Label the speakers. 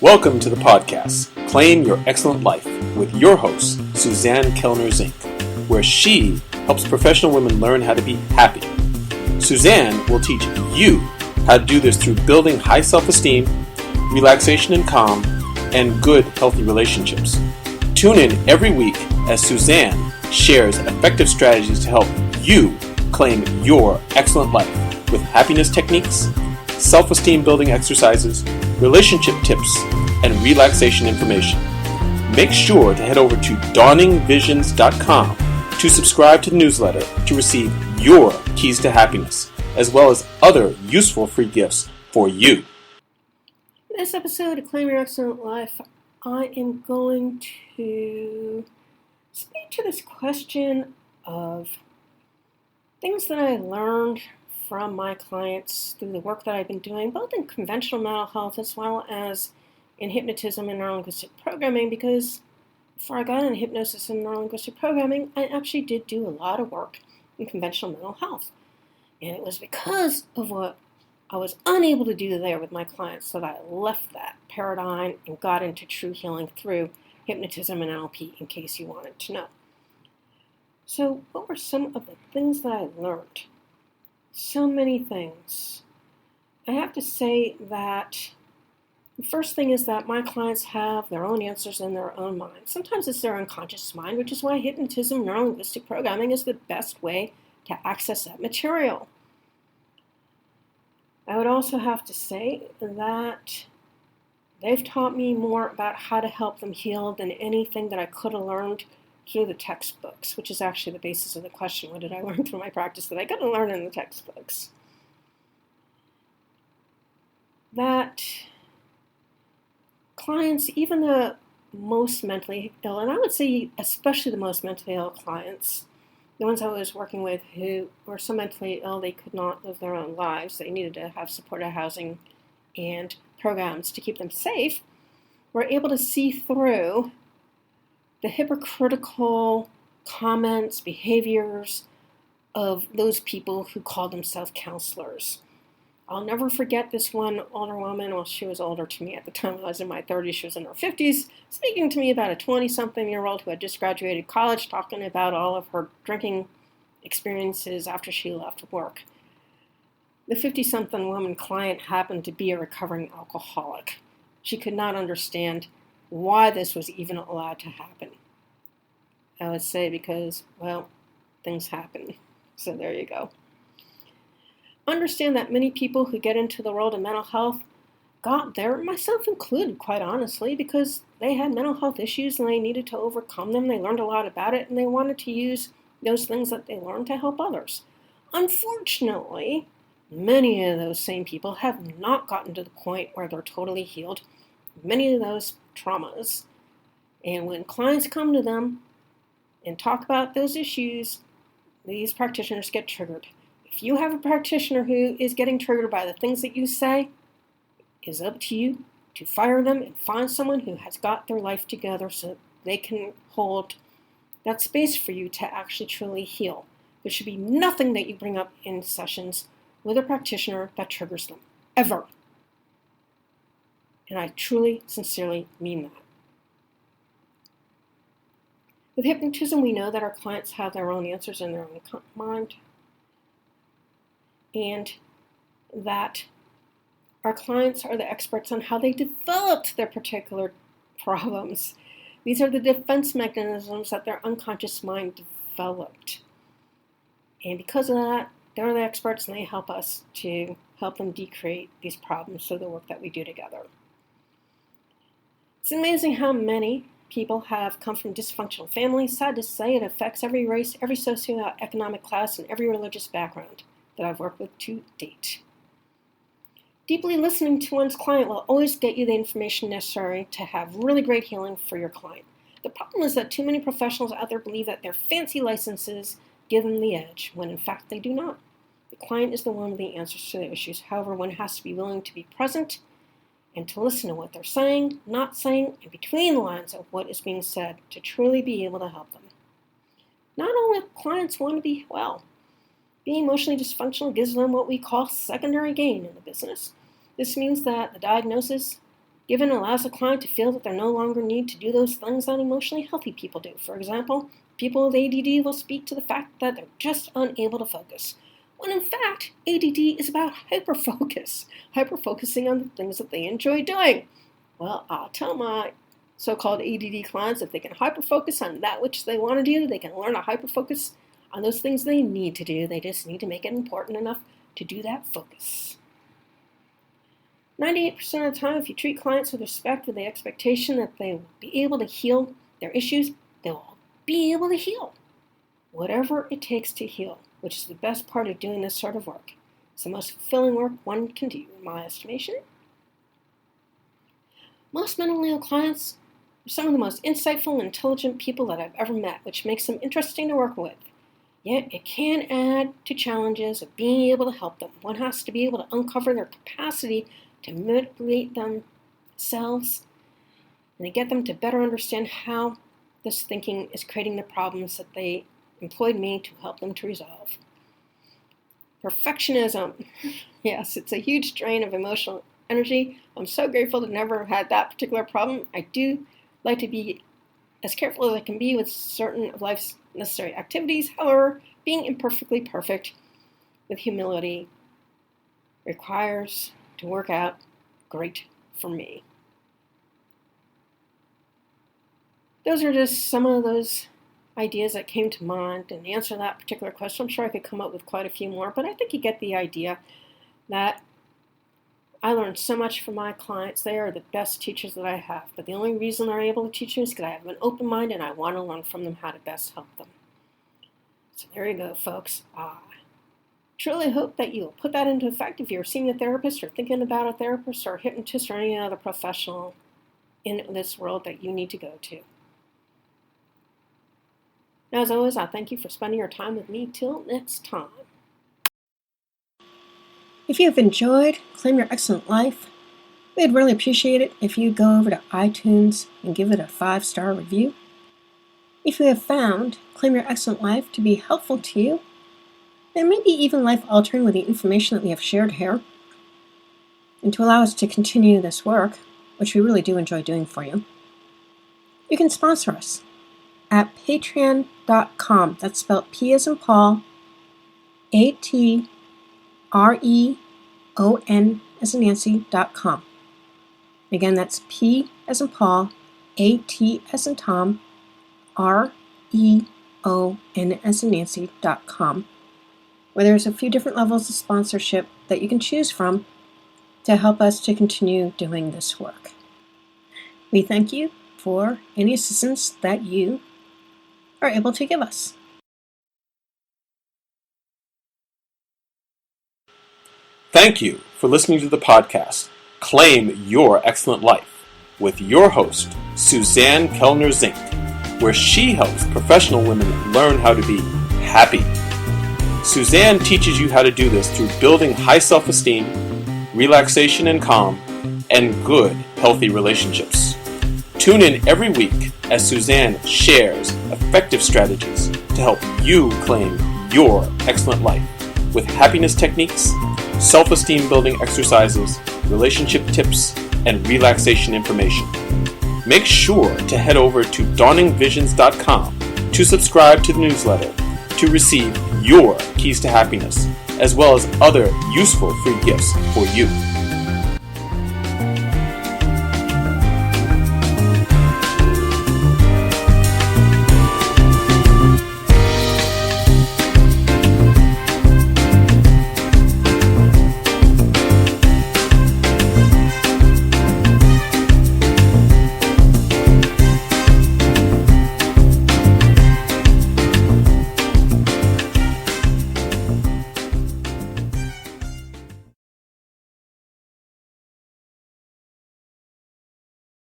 Speaker 1: Welcome to the podcast, Claim Your Excellent Life, with your host, Suzanne Kellner-Zink, where she helps professional women learn how to be happy. Suzanne will teach you how to do this through building high self-esteem, relaxation and calm, and good, healthy relationships. Tune in every week as Suzanne shares effective strategies to help you claim your excellent life with happiness techniques, self-esteem building exercises, relationship tips, and relaxation information. Make sure to head over to dawningvisions.com to subscribe to the newsletter to receive your keys to happiness, as well as other useful free gifts for you.
Speaker 2: In this episode of Claim Your Excellent Life, I am going to speak to this question of things that I learned from my clients through the work that I've been doing, both in conventional mental health as well as in hypnotism and neurolinguistic programming, because before I got into hypnosis and neurolinguistic programming, I actually did do a lot of work in conventional mental health. And it was because of what I was unable to do there with my clients that I left that paradigm and got into true healing through hypnotism and NLP, in case you wanted to know. So what were some of the things that I learned? So many things. I have to say that the first thing is that my clients have their own answers in their own mind. Sometimes it's their unconscious mind, which is why hypnotism, neurolinguistic programming is the best way to access that material. I would also have to say that they've taught me more about how to help them heal than anything that I could have learned through the textbooks, which is actually the basis of the question. What did I learn through my practice that I couldn't learn in the textbooks? That clients, even the most mentally ill, and I would say especially the most mentally ill clients, the ones I was working with who were so mentally ill they could not live their own lives, they needed to have supportive housing and programs to keep them safe, were able to see through the hypocritical comments, behaviors of those people who call themselves counselors. I'll never forget this one older woman. Well, she was older to me at the time. I was in my 30s. She was in her 50s, speaking to me about a 20-something-year-old who had just graduated college, talking about all of her drinking experiences after she left work. The 50-something woman client happened to be a recovering alcoholic. She could not understand why this was even allowed to happen. I would say because, well, things happen. So there you go. Understand that many people who get into the world of mental health got there, myself included, quite honestly, because they had mental health issues and they needed to overcome them. They learned a lot about it and they wanted to use those things that they learned to help others. Unfortunately, many of those same people have not gotten to the point where they're totally healed many of those traumas. And when clients come to them and talk about those issues, these practitioners get triggered. If you have a practitioner who is getting triggered by the things that you say, it is up to you to fire them and find someone who has got their life together so they can hold that space for you to actually truly heal. There should be nothing that you bring up in sessions with a practitioner that triggers them, ever. And I truly, sincerely mean that. With hypnotism, we know that our clients have their own answers in their own mind, and that our clients are the experts on how they developed their particular problems. These are the defense mechanisms that their unconscious mind developed. And because of that, they're the experts and they help us to help them decreate these problems through the work that we do together. It's amazing how many people have come from dysfunctional families. Sad to say, it affects every race, every socioeconomic class, and every religious background that I've worked with to date. Deeply listening to one's client will always get you the information necessary to have really great healing for your client. The problem is that too many professionals out there believe that their fancy licenses give them the edge, when in fact they do not. The client is the one with the answers to their issues. However, one has to be willing to be present and to listen to what they're saying, not saying, and between the lines of what is being said to truly be able to help them. Not only clients want to be well, being emotionally dysfunctional gives them what we call secondary gain in the business. This means that the diagnosis Given allows the client to feel that they no longer need to do those things that emotionally healthy people do. For example, people with ADD will speak to the fact that they're just unable to focus, when in fact, ADD is about hyperfocusing on the things that they enjoy doing. Well, I'll tell my so-called ADD clients if they can hyperfocus on that which they want to do, they can learn to hyperfocus on those things they need to do. They just need to make it important enough to do that focus. 98% of the time, if you treat clients with respect, with the expectation that they will be able to heal their issues, they will be able to heal. Whatever it takes to heal, which is the best part of doing this sort of work. It's the most fulfilling work one can do, in my estimation. Most mentally ill clients are some of the most insightful and intelligent people that I've ever met, which makes them interesting to work with. Yet it can add to challenges of being able to help them. One has to be able to uncover their capacity to manipulate themselves and to get them to better understand how this thinking is creating the problems that they employed me to help them to resolve. Perfectionism. Yes, it's a huge drain of emotional energy. I'm so grateful to never have had that particular problem. I do like to be as careful as I can be with certain of life's necessary activities. However, being imperfectly perfect with humility requires to work out great for me. Those are just some of those ideas that came to mind and answer that particular question. I'm sure I could come up with quite a few more, but I think you get the idea that I learned so much from my clients. They are the best teachers that I have, but the only reason they're able to teach me is because I have an open mind and I want to learn from them how to best help them. So there you go, folks. Truly hope that you will put that into effect if you're seeing a therapist or thinking about a therapist or a hypnotist or any other professional in this world that you need to go to. Now, as always, I thank you for spending your time with me. Till next time.
Speaker 3: If you have enjoyed Claim Your Excellent Life, we'd really appreciate it if you go over to iTunes and give it a 5-star review. If you have found Claim Your Excellent Life to be helpful to you, and maybe even life-altering with the information that we have shared here, and to allow us to continue this work, which we really do enjoy doing for you, you can sponsor us at patreon.com. That's spelled P as in Paul, ATREON as in Nancy.com. Again, that's P as in Paul, AT as in Tom, REON as in Nancy.com, where there's a few different levels of sponsorship that you can choose from to help us to continue doing this work. We thank you for any assistance that you are able to give us.
Speaker 1: Thank you for listening to the podcast, Claim Your Excellent Life, with your host, Suzanne Kellner Zink, where she helps professional women learn how to be happy. Suzanne teaches you how to do this through building high self-esteem, relaxation and calm, and good, healthy relationships. Tune in every week as Suzanne shares effective strategies to help you claim your excellent life with happiness techniques, self-esteem building exercises, relationship tips, and relaxation information. Make sure to head over to dawningvisions.com to subscribe to the newsletter to receive your keys to happiness, as well as other useful free gifts for you.